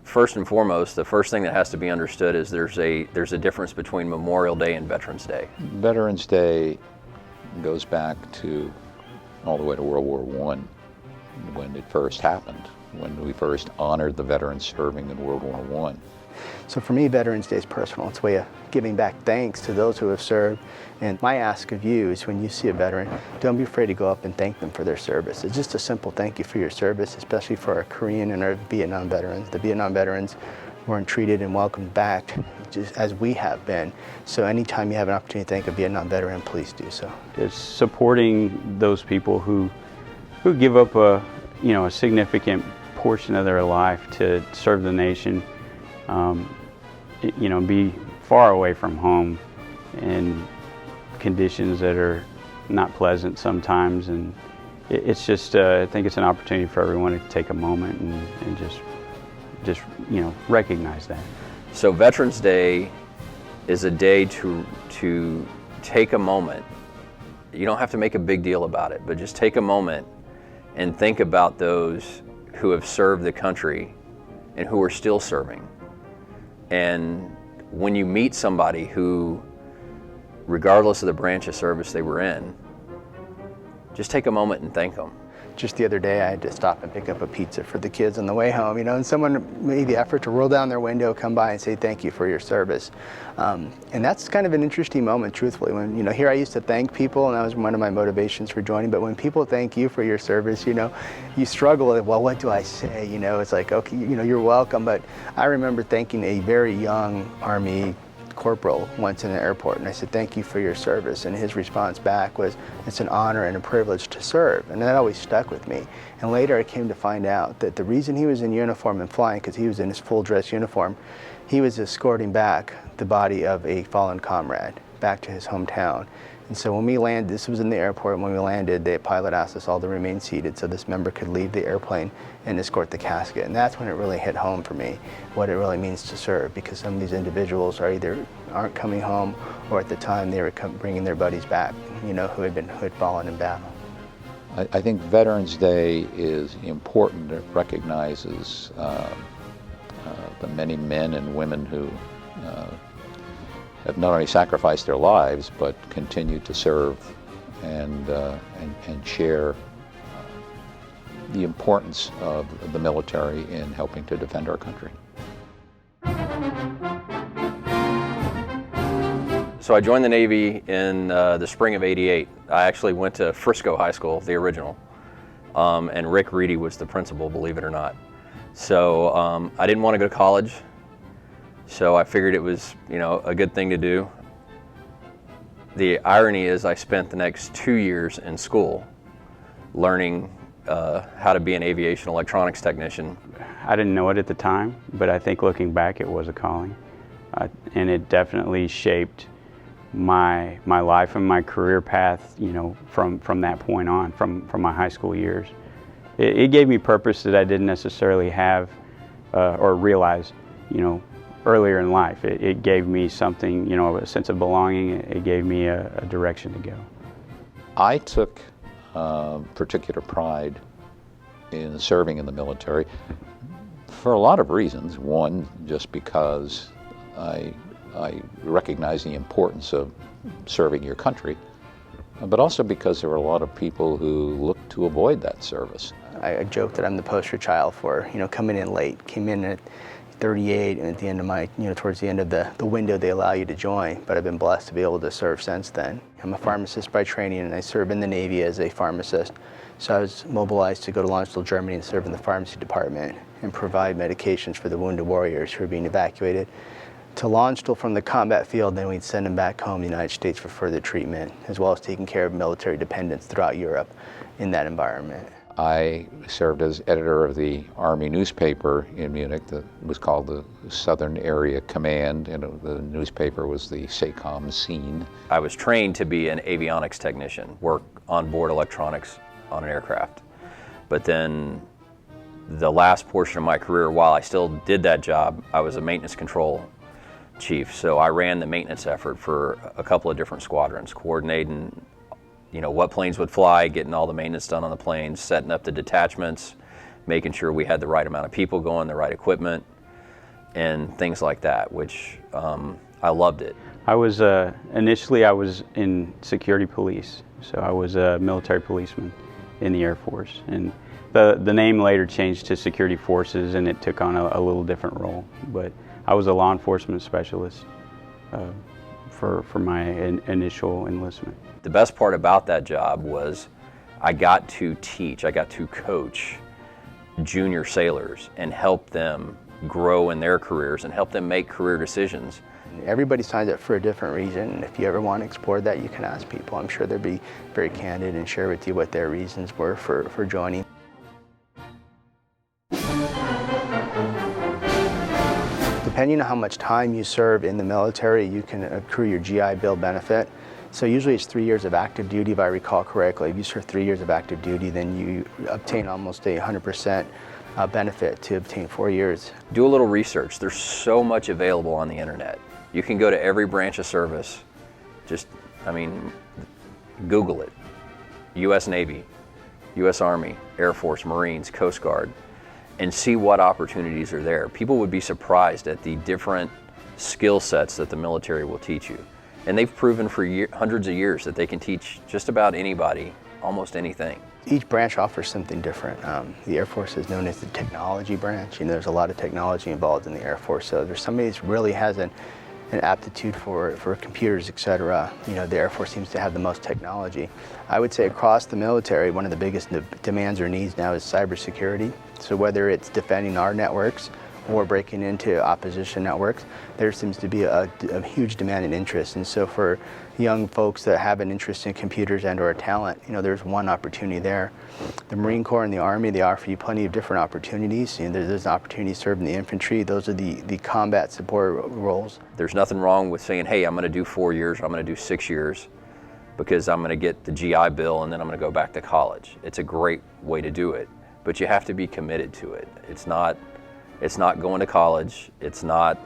first and foremost, the first thing that has to be understood is there's a difference between Memorial Day and Veterans Day. Veterans Day goes back to all the way to World War I, when it first happened, when we first honored the veterans serving in World War I. So for me, Veterans Day is personal. It's a way of giving back thanks to those who have served. And my ask of you is, when you see a veteran, don't be afraid to go up and thank them for their service. It's just a simple thank you for your service, especially for our Korean and our Vietnam veterans. The Vietnam veterans weren't treated and welcomed back just as we have been. So anytime you have an opportunity to thank a Vietnam veteran, please do so. It's supporting those people who give up a significant portion of their life to serve the nation. Be far away from home in conditions that are not pleasant sometimes, and it's just I think it's an opportunity for everyone to take a moment and just recognize that. So Veterans Day is a day to take a moment. You don't have to make a big deal about it, but just take a moment and think about those who have served the country and who are still serving. And when you meet somebody who, regardless of the branch of service they were in, just take a moment and thank them. Just the other day, I had to stop and pick up a pizza for the kids on the way home, and someone made the effort to roll down their window, come by and say thank you for your service. And that's kind of an interesting moment, truthfully. When, here I used to thank people, and that was one of my motivations for joining, but when people thank you for your service, you struggle with, well, what do I say? It's like, okay, you're welcome, but I remember thanking a very young Army corporal once in an airport, and I said, thank you for your service, and his response back was, it's an honor and a privilege to serve, and that always stuck with me. And later I came to find out that the reason he was in uniform and flying, because he was in his full dress uniform, he was escorting back the body of a fallen comrade back to his hometown. And so when we landed, this was in the airport, and when we landed, the pilot asked us all to remain seated so this member could leave the airplane and escort the casket. And that's when it really hit home for me, what it really means to serve, because some of these individuals aren't coming home, or at the time they were bringing their buddies back, who had fallen in battle. I think Veterans Day is important. It recognizes the many men and women who have not only sacrificed their lives, but continue to serve and share the importance of the military in helping to defend our country. So I joined the Navy in the spring of '88. I actually went to Frisco High School, the original, and Rick Reedy was the principal, believe it or not. So I didn't want to go to college, so I figured it was, a good thing to do. The irony is I spent the next 2 years in school learning how to be an aviation electronics technician. I didn't know it at the time, but I think looking back it was a calling. And it definitely shaped my life and my career path, from that point on, from my high school years. It gave me purpose that I didn't necessarily have or realize, earlier in life. It gave me something, a sense of belonging. It gave me a direction to go. I took particular pride in serving in the military for a lot of reasons. One, just because I recognize the importance of serving your country, but also because there were a lot of people who looked to avoid that service. I joke that I'm the poster child for, coming in late. Came in at 38, and at the end of my, towards the end of the window they allow you to join, but I've been blessed to be able to serve since then. I'm a pharmacist by training, and I serve in the Navy as a pharmacist. So I was mobilized to go to Landstuhl, Germany and serve in the pharmacy department and provide medications for the wounded warriors who are being evacuated to Landstuhl from the combat field. Then we'd send them back home to the United States for further treatment, as well as taking care of military dependents throughout Europe in that environment. I served as editor of the Army newspaper in Munich that was called the Southern Area Command, and the newspaper was the SACOM Scene. I was trained to be an avionics technician, work on board electronics on an aircraft. But then the last portion of my career, while I still did that job, I was a maintenance control chief. So I ran the maintenance effort for a couple of different squadrons, coordinating what planes would fly, getting all the maintenance done on the planes, setting up the detachments, making sure we had the right amount of people going, the right equipment. and things like that, which I loved it. I was initially I was in security police, so I was a military policeman in the Air Force, and the name later changed to security forces, and it took on a little different role. But I was a law enforcement specialist for my initial enlistment. The best part about that job was I got to teach, I got to coach junior sailors and help them grow in their careers and help them make career decisions. Everybody signs up for a different reason, and if you ever want to explore that, you can ask people. I'm sure they'll be very candid and share with you what their reasons were for joining. Depending on how much time you serve in the military, you can accrue your GI Bill benefit. So usually it's 3 years of active duty, if I recall correctly. If you serve 3 years of active duty, then you obtain almost a 100% benefit to obtain 4 years. Do a little research. There's so much available on the internet. You can go to every branch of service. Google it. U.S. Navy, U.S. Army, Air Force, Marines, Coast Guard, and see what opportunities are there. People would be surprised at the different skill sets that the military will teach you. And they've proven for hundreds of years that they can teach just about anybody almost anything. Each branch offers something different. The Air Force is known as the technology branch. There's a lot of technology involved in the Air Force. So there's somebody that really has an aptitude for computers, etc. The Air Force seems to have the most technology. I would say across the military, one of the biggest demands or needs now is cybersecurity. So whether it's defending our networks or breaking into opposition networks, there seems to be a huge demand and interest. And so for young folks that have an interest in computers and or talent, there's one opportunity there. The Marine Corps and the Army, they offer you plenty of different opportunities. There's an opportunity to serve in the infantry. Those are the combat support roles. There's nothing wrong with saying, hey, I'm going to do 4 years, or I'm going to do 6 years, because I'm going to get the GI Bill and then I'm going to go back to college. It's a great way to do it, but you have to be committed to it. It's not going to college. It's not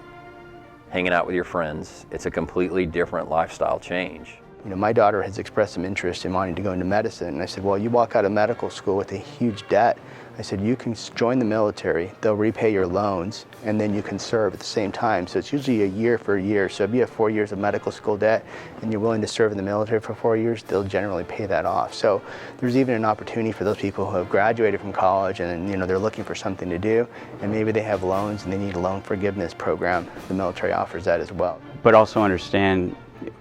hanging out with your friends. It's a completely different lifestyle change. My daughter has expressed some interest in wanting to go into medicine. And I said, well, you walk out of medical school with a huge debt. I said, you can join the military, they'll repay your loans, and then you can serve at the same time. So it's usually a year for a year. So if you have 4 years of medical school debt and you're willing to serve in the military for 4 years, they'll generally pay that off. So there's even an opportunity for those people who have graduated from college and they're looking for something to do, and maybe they have loans and they need a loan forgiveness program. The military offers that as well. But also understand,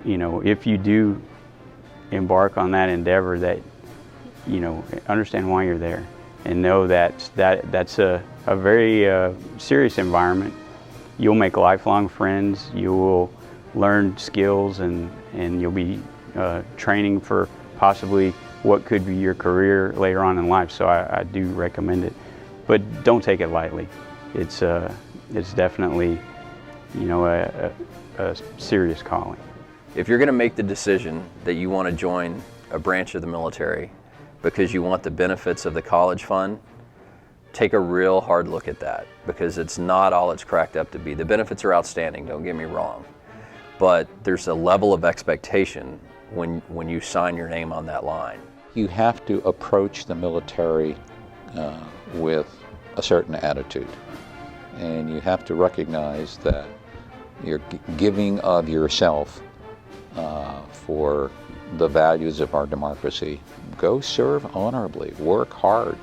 if you do embark on that endeavor, that, understand why you're there. And know that's a very serious environment. You'll make lifelong friends, you will learn skills, and you'll be training for possibly what could be your career later on in life. So I do recommend it, but don't take it lightly. It's definitely a serious calling. If you're going to make the decision that you want to join a branch of the military because you want the benefits of the college fund, take a real hard look at that, because it's not all it's cracked up to be. The benefits are outstanding, don't get me wrong, but there's a level of expectation when you sign your name on that line. You have to approach the military with a certain attitude, and you have to recognize that you're giving of yourself for the values of our democracy. Go serve honorably, work hard,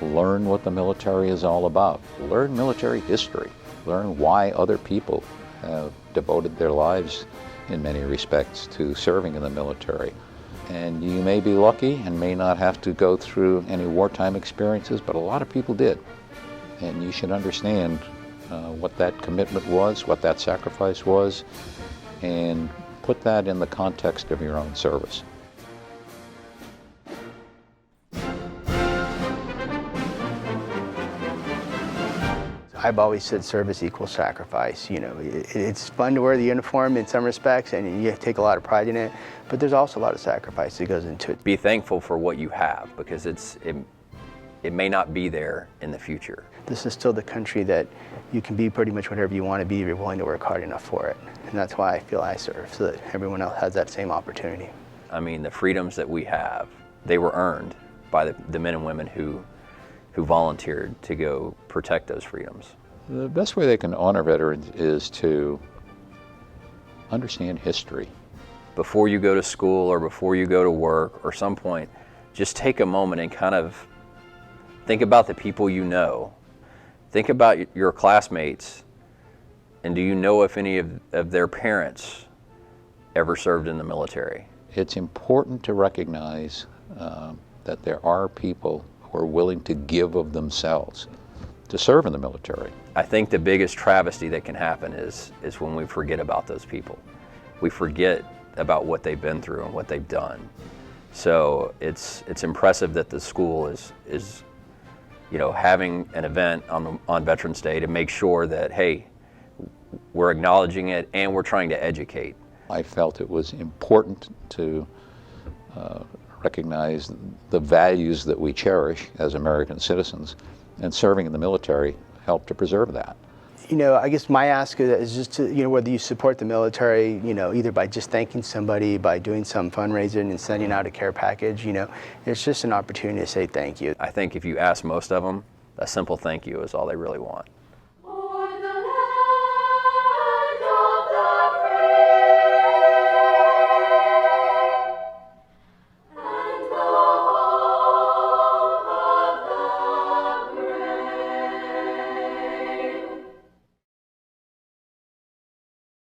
learn what the military is all about, learn military history, learn why other people have devoted their lives in many respects to serving in the military. And you may be lucky and may not have to go through any wartime experiences, but a lot of people did. And you should understand what that commitment was, what that sacrifice was, and put that in the context of your own service. I've always said service equals sacrifice. It's fun to wear the uniform in some respects, and you take a lot of pride in it, but there's also a lot of sacrifice that goes into it. Be thankful for what you have, because it may not be there in the future. This is still the country that you can be pretty much whatever you want to be if you're willing to work hard enough for it. And that's why I feel I serve, so that everyone else has that same opportunity. I mean, the freedoms that we have, they were earned by the men and women who volunteered to go protect those freedoms. The best way they can honor veterans is to understand history. Before you go to school or before you go to work or some point, just take a moment and kind of think about the people you know. Think about your classmates, and do you know if any of their parents ever served in the military? It's important to recognize that there are people who are willing to give of themselves to serve in the military. I think the biggest travesty that can happen is when we forget about those people. We forget about what they've been through and what they've done. So it's impressive that the school is having an event on Veterans Day to make sure that, hey, we're acknowledging it and we're trying to educate. I felt it was important to recognize the values that we cherish as American citizens, and serving in the military helped to preserve that. I guess my ask is just to, whether you support the military, either by just thanking somebody, by doing some fundraising and sending out a care package, it's just an opportunity to say thank you. I think if you ask most of them, a simple thank you is all they really want.